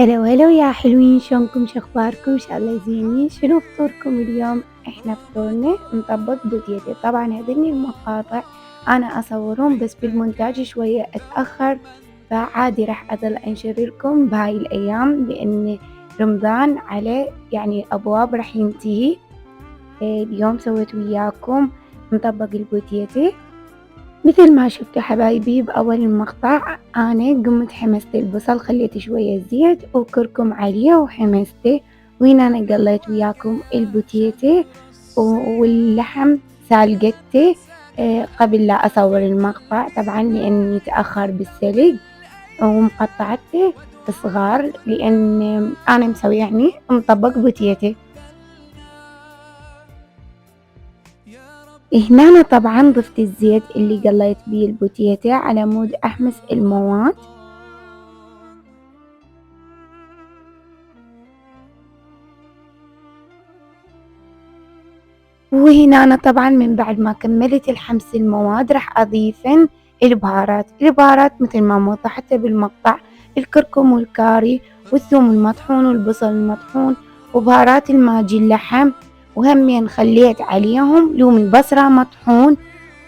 هلا وهلا يا حلوين، شلونكم؟ شخباركم؟ ان شاء الله زينين. شنو فطوركم اليوم؟ احنا فطورنا مطبق بوتيتي. طبعا هذني المقاطع انا اصورهم بس بالمونتاج شوية اتأخر، فعادي راح اظل انشر لكم بهاي الايام لان رمضان عليه يعني ابواب راح ينتهي. اليوم سويت وياكم مطبق البوتيتي مثل ما شفتوا حبايبي. بأول المقطع أنا قمت حمست البصل، خليت شوية زيت وكركم عليه وحمسته. وهنا أنا قليت وياكم البوتيتي واللحم سالقته قبل لا أصور المقطع طبعا لأني تأخر بالسلق، ومقطعته صغار لأن أنا مسوي يعني مطبق بوتيتي. هنا أنا طبعا ضفت الزيت اللي قليت بيه البوتيتي على مود أحمس المواد. وهنا أنا طبعا من بعد ما كملت الحمس المواد راح أضيفن البهارات مثل ما وضحت بالمقطع: الكركم والكاري والثوم المطحون والبصل المطحون وبهارات الماجي اللحم، وهمين خليت عليهم لومي بصرة مطحون.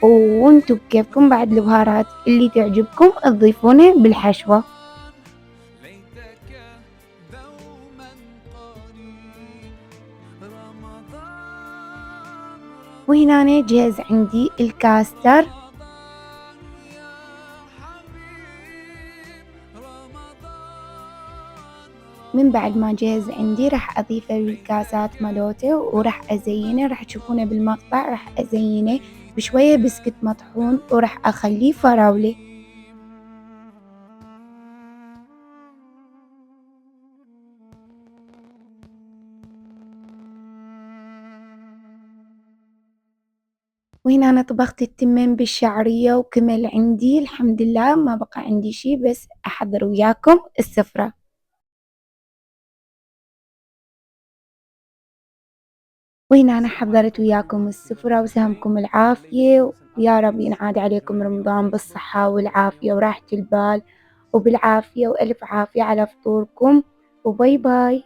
وانتو بكيفكم بعد البهارات اللي تعجبكم تضيفونه بالحشوة. وهنا أنا جاهز عندي الكاستر. من بعد ما جاهز عندي راح أضيفه بالكاسات مالوته وراح أزينه، راح تشوفونه بالمقطع. راح أزينه بشوية بسكت مطحون وراح أخليه فراولة. وهنا أنا طبخت التمين بالشعرية وكمل عندي الحمد لله، ما بقى عندي شي بس أحضر وياكم السفرة. وهنا أنا حضرت وياكم السفرة وسهمكم العافية، ويا رب ينعاد عليكم رمضان بالصحة والعافية وراحة البال وبالعافية، وألف عافية على فطوركم، وباي باي.